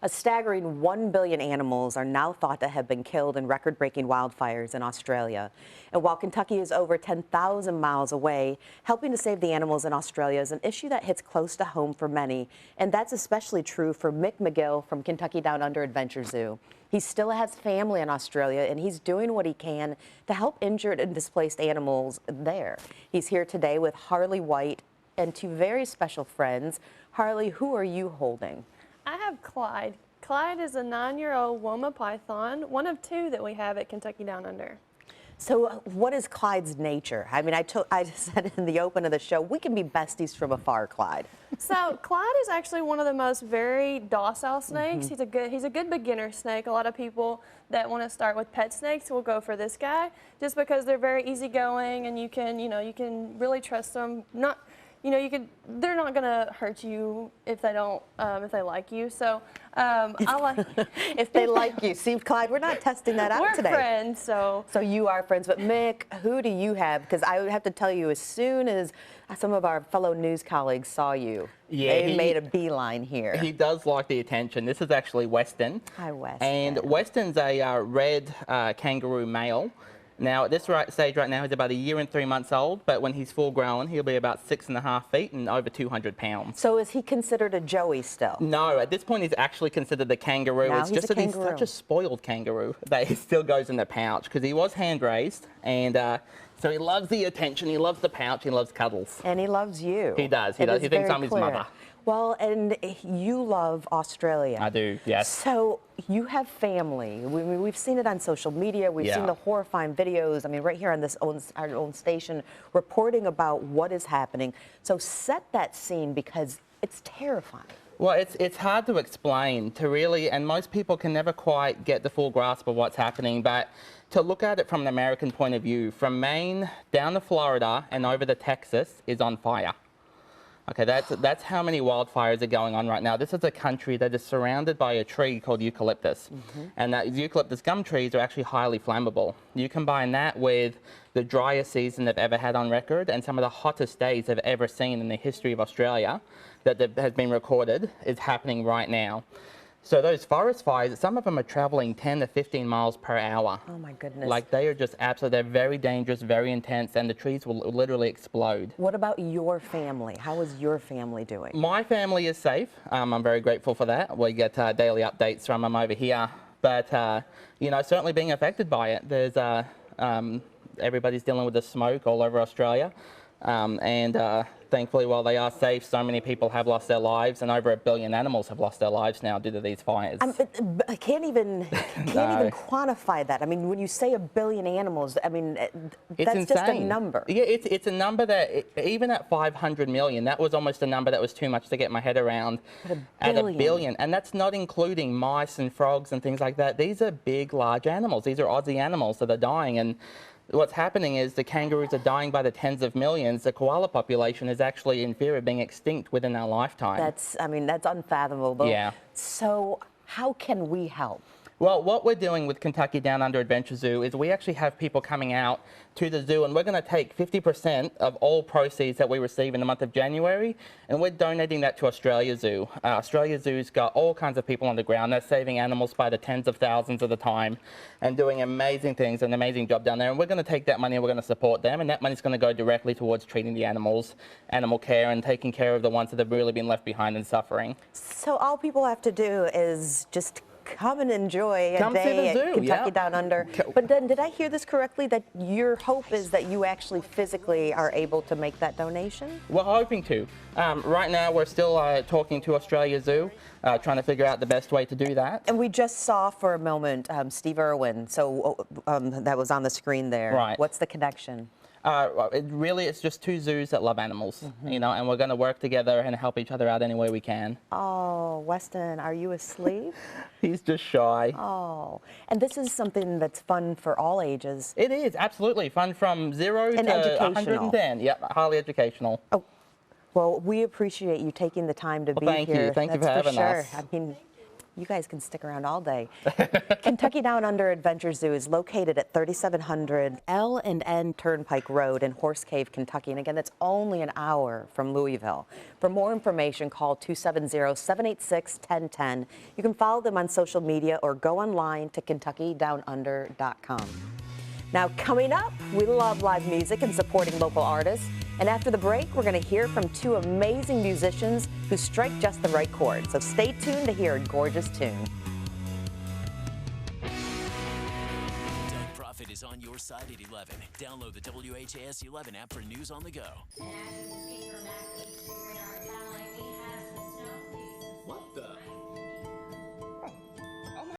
A staggering 1 billion animals are now thought to have been killed in record-breaking wildfires in Australia. And while Kentucky is over 10,000 miles away, helping to save the animals in Australia is an issue that hits close to home for many. And that's especially true for Mick McGill from Kentucky Down Under Adventure Zoo. He still has family in Australia, and he's doing what he can to help injured and displaced animals there. He's here today with Harley White and two very special friends. Harley, who are you holding? I have Clyde. Clyde is a 9-year-old Woma python, one of two that we have at Kentucky Down Under. So what is Clyde's nature? I mean, I said in the open of the show, we can be besties from afar, Clyde. So Clyde is actually one of the most very docile snakes. He's a good beginner snake. A lot of people that want to start with pet snakes will go for this guy just because they're very easygoing and you can really trust them. They're not gonna hurt you if they don't, if they like you. So I like if they like you. See, Clyde, we're not testing that out today. We're friends, so. So you are friends, but Mick, who do you have? Because I would have to tell you, as soon as some of our fellow news colleagues saw you, they made a beeline here. He does like the attention. This is actually Weston. Hi, Weston. And Weston's a red kangaroo male. Now, at this stage right now, he's about 1 year and 3 months old, but when he's full grown, he'll be about 6.5 feet and over 200 pounds. So is he considered a joey still? No, at this point, he's actually considered a kangaroo. Now it's just that he's such a spoiled kangaroo that he still goes in the pouch because he was hand-raised, and so he loves the attention, he loves the pouch, he loves cuddles. And he loves you. He does, he does. He thinks I'm his mother. Well, and you love Australia. I do, yes. So you have family. We've seen it on social media. We've seen the horrifying videos. I mean, right here on our own station, reporting about what is happening. So set that scene because it's terrifying. Well, it's hard to explain, and most people can never quite get the full grasp of what's happening, but to look at it from an American point of view, from Maine down to Florida and over to Texas is on fire. Okay, that's how many wildfires are going on right now. This is a country that is surrounded by a tree called eucalyptus. And that eucalyptus gum trees are actually highly flammable. You combine that with the driest season they've ever had on record and some of the hottest days they've ever seen in the history of Australia that has been recorded is happening right now. So those forest fires, some of them are traveling 10 to 15 miles per hour. Oh my goodness. Like they are just absolutely, they're very dangerous, very intense, and the trees will literally explode. What about your family? How is your family doing? My family is safe. I'm very grateful for that. We get daily updates from them over here. But, certainly being affected by it. There's, everybody's dealing with the smoke all over Australia. Thankfully, while they are safe, so many people have lost their lives, and over 1 billion animals have lost their lives now due to these fires. I can't even quantify that. I mean, when you say 1 billion animals, I mean, that's insane. just a number. Yeah, it's a number that, even at 500 million, that was almost a number that was too much to get my head around. At 1 billion. And that's not including mice and frogs and things like that. These are big, large animals. These are Aussie animals that are dying. And what's happening is the kangaroos are dying by the tens of millions. The koala population is actually in fear of being extinct within our lifetime. That's unfathomable. Yeah. So how can we help? Well, what we're doing with Kentucky Down Under Adventure Zoo is we actually have people coming out to the zoo, and we're going to take 50% of all proceeds that we receive in the month of January, and we're donating that to Australia Zoo. Australia Zoo's got all kinds of people on the ground. They're saving animals by the tens of thousands at a time and doing amazing things, an amazing job down there. And we're going to take that money and we're going to support them, and that money's going to go directly towards treating the animals, animal care, and taking care of the ones that have really been left behind and suffering. So all people have to do is just come and enjoy a day at Kentucky Down Under. But then, did I hear this correctly, that your hope is that you actually physically are able to make that donation? We're hoping to. Right now, we're still talking to Australia Zoo, trying to figure out the best way to do that. And we just saw for a moment Steve Irwin, so that was on the screen there. Right. What's the connection? It's just two zoos that love animals, and we're going to work together and help each other out any way we can. Oh, Weston, are you asleep? He's just shy. Oh, and this is something that's fun for all ages. It is, absolutely. Fun from 0 to 110. Yep, highly educational. Oh, well, we appreciate you taking the time to be here. Thank you for having us. I mean, You guys can stick around all day. Kentucky Down Under Adventure Zoo is located at 3700 L&N Turnpike Road in Horse Cave, Kentucky. And again, that's only an hour from Louisville. For more information, call 270-786-1010. You can follow them on social media or go online to KentuckyDownUnder.com. Now, coming up, we love live music and supporting local artists. And after the break, we're going to hear from two amazing musicians who strike just the right chord. So stay tuned to hear a gorgeous tune. Doug Profit is on your side at 11. Download the WHAS 11 app for news on the go. And as you can see from that,